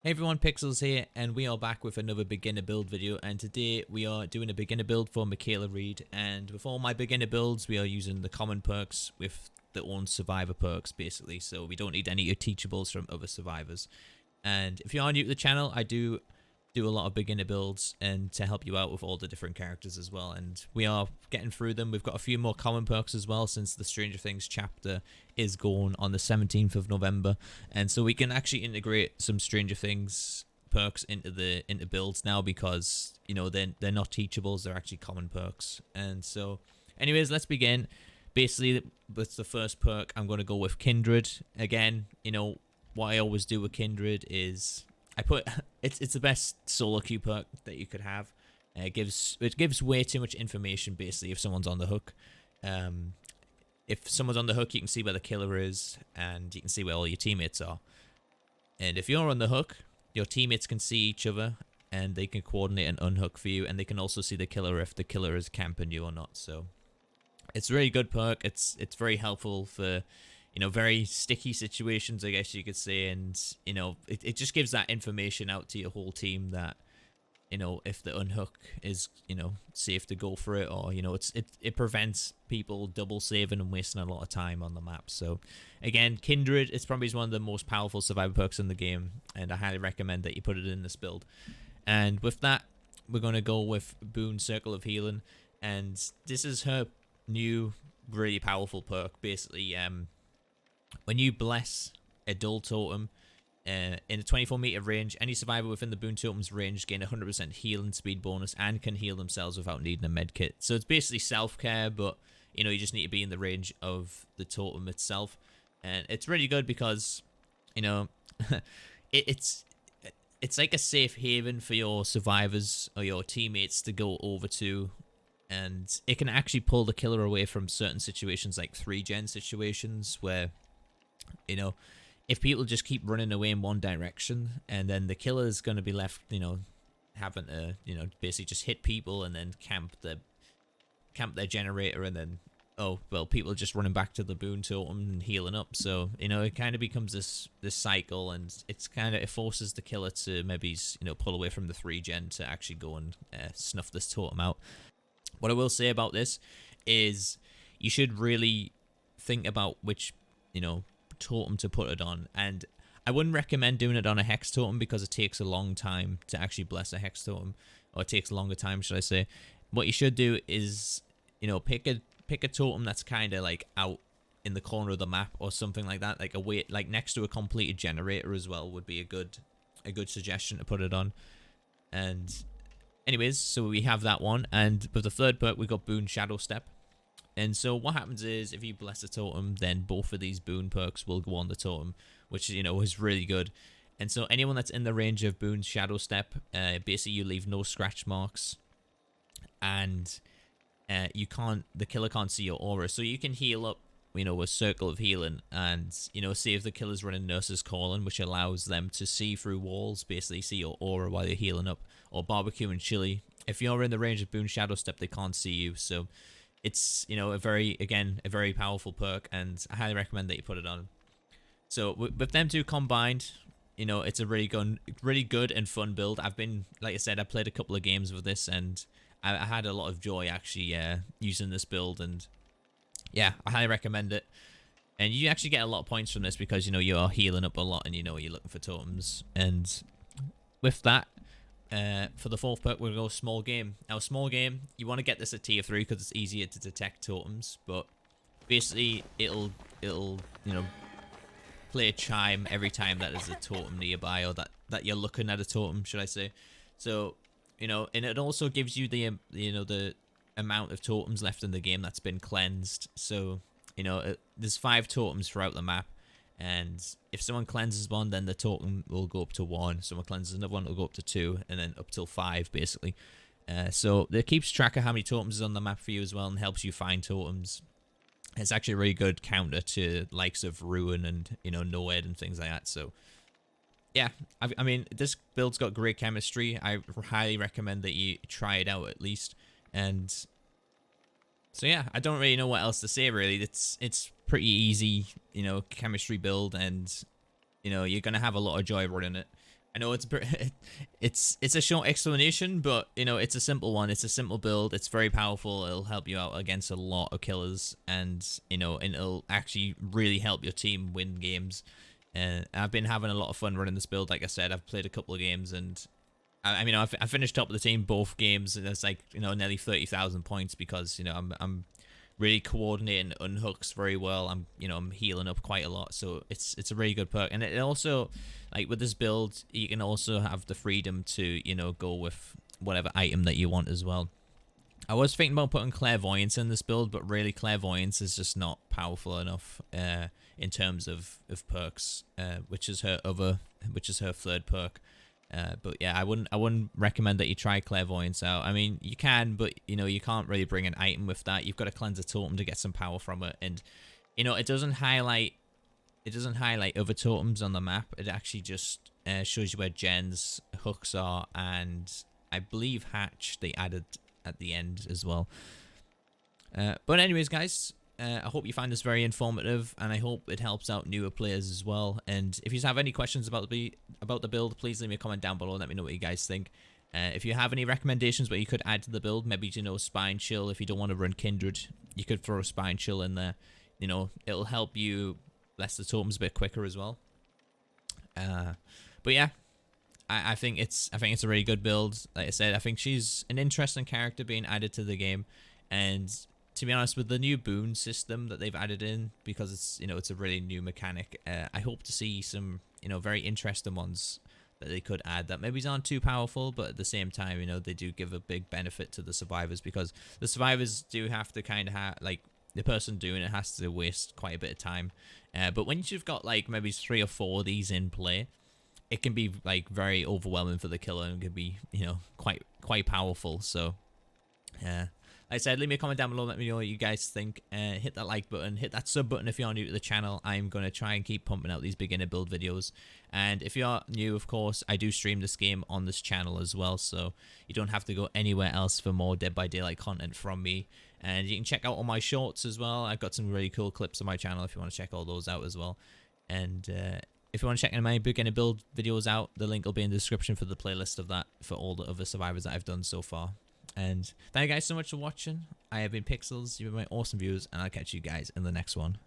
Hey everyone, Pixels here, and we are back with another beginner build video. And today we are doing a beginner build for Mikaela Reid. And with all my beginner builds, we are using the common perks with their own survivor perks, basically. So we don't need any teachables from other survivors. And if you are new to the channel, I do a lot of beginner builds and to help you out with all the different characters as well, and we are getting through them. We've got a few more common perks as well, since the Stranger Things chapter is going on the 17th of November, and so we can actually integrate some Stranger Things perks into builds now, because you know they're not teachables, they're actually common perks. And so anyways, let's begin. Basically, with the first perk, I'm going to go with Kindred again. You know what I always do with Kindred is I put it's the best solo queue perk that you could have. It gives way too much information, basically, if someone's on the hook. If someone's on the hook, you can see where the killer is, and you can see where all your teammates are. And if you're on the hook, your teammates can see each other, and they can coordinate an unhook for you, and they can also see the killer if the killer is camping you or not. So it's a really good perk. It's very helpful for, you know, very sticky situations, I guess you could say. And you know, it just gives that information out to your whole team that, you know, if the unhook is, you know, safe to go for it, or you know, it prevents people double saving and wasting a lot of time on the map. So again, Kindred is probably one of the most powerful survivor perks in the game, and I highly recommend that you put it in this build. And with that, we're going to go with Boons Circle of Healing, and this is her new really powerful perk. Basically, when you bless a dull totem in a 24-meter range, any survivor within the Boon totem's range gain 100% healing speed bonus and can heal themselves without needing a med kit. So it's basically self-care, but you know, you just need to be in the range of the totem itself. And it's really good because, you know, it's like a safe haven for your survivors or your teammates to go over to, and it can actually pull the killer away from certain situations, like 3-gen situations, where, you know, if people just keep running away in one direction, and then the killer is going to be left, you know, having to, you know, basically just hit people and then camp their generator, and then, oh well, people are just running back to the Boon totem and healing up. So you know, it kind of becomes this cycle, and it forces the killer to maybe, you know, pull away from the 3-gen to actually go and snuff this totem out. What I will say about this is you should really think about which, you know, totem to put it on, and I wouldn't recommend doing it on a hex totem because it takes a long time to actually bless a hex totem, or it takes a longer time, should I say. What you should do is, you know, pick a totem that's kind of like out in the corner of the map or something like that, like like next to a completed generator as well would be a good suggestion to put it on. And anyways, so we have that one, and with the third perk we got Boon Shadow Step. And so what happens is, if you bless a totem, then both of these Boon perks will go on the totem, which, you know, is really good. And so anyone that's in the range of Boon's Shadow Step, basically you leave no scratch marks, and the killer can't see your aura. So you can heal up, you know, a circle of healing, and, you know, say if the killer's running Nurse's Calling, which allows them to see through walls, basically see your aura while you're healing up, or Barbecue and Chili. If you're in the range of Boon's Shadow Step, they can't see you. So it's, you know, a very powerful perk, and I highly recommend that you put it on. So with them two combined, you know, it's a really good and fun build. I've been, like I said, I played a couple of games with this, and I had a lot of joy actually using this build, and yeah, I highly recommend it. And you actually get a lot of points from this because, you know, you are healing up a lot, and you know, you're looking for totems. And with that, for the fourth perk, we'll go Small Game. Now, Small Game, you want to get this at tier 3 because it's easier to detect totems, but basically it'll you know, play a chime every time that there's a totem nearby, or that you're looking at a totem, should I say. So, you know, and it also gives you the, you know, the amount of totems left in the game that's been cleansed. So, you know, there's 5 totems throughout the map, and if someone cleanses one, then the totem will go up to 1. Someone cleanses another one, it'll go up to 2, and then up till 5, basically. So it keeps track of how many totems is on the map for you as well, and helps you find totems. It's actually a really good counter to likes of Ruin and, you know, Noed and things like that. So yeah, I mean, this build's got great chemistry. I highly recommend that you try it out at least. And so yeah, I don't really know what else to say, really. It's pretty easy, you know, chemistry build, and you know, you're gonna have a lot of joy running it. I know it's a short explanation, but you know it's a simple one. It's a simple build. It's very powerful. It'll help you out against a lot of killers, and you know, and it'll actually really help your team win games. And I've been having a lot of fun running this build. Like I said, I've played a couple of games, and I mean, I finished top of the team both games, and it's like, you know, nearly 30,000 points because, you know, I'm really coordinating unhooks very well. I'm healing up quite a lot, so it's a really good perk. And it also, like with this build, you can also have the freedom to, you know, go with whatever item that you want as well. I was thinking about putting clairvoyance in this build, but really clairvoyance is just not powerful enough in terms of perks, which is her third perk. But yeah, I wouldn't recommend that you try clairvoyance out. I mean, you can, but you know, you can't really bring an item with that. You've got to cleanse a totem to get some power from it, and you know, it doesn't highlight other totems on the map. It actually just shows you where Jen's hooks are, and I believe Hatch they added at the end as well. But anyways, guys, I hope you find this very informative, and I hope it helps out newer players as well. And if you have any questions about the build, please leave me a comment down below and let me know what you guys think. If you have any recommendations what you could add to the build, maybe, you know, Spine Chill. If you don't want to run Kindred, you could throw a Spine Chill in there. You know, it'll help you bless the totems a bit quicker as well. But yeah, I think it's a really good build. Like I said, I think she's an interesting character being added to the game, and to be honest, with the new boon system that they've added in, because it's, you know, it's a really new mechanic, I hope to see some, you know, very interesting ones that they could add that maybe aren't too powerful, but at the same time, you know, they do give a big benefit to the survivors, because the survivors do have to kind of like, the person doing it has to waste quite a bit of time. But once you've got like maybe 3 or 4 of these in play, it can be like very overwhelming for the killer, and can be, you know, quite powerful. So like I said, leave me a comment down below, let me know what you guys think. Hit that like button, hit that sub button if you're new to the channel. I'm going to try and keep pumping out these beginner build videos. And if you're new, of course, I do stream this game on this channel as well, so you don't have to go anywhere else for more Dead by Daylight content from me. And you can check out all my shorts as well. I've got some really cool clips on my channel if you want to check all those out as well. And if you want to check my beginner build videos out, the link will be in the description for the playlist of that for all the other survivors that I've done so far. And thank you guys so much for watching. I have been Pixels, you've been my awesome viewers, and I'll catch you guys in the next one.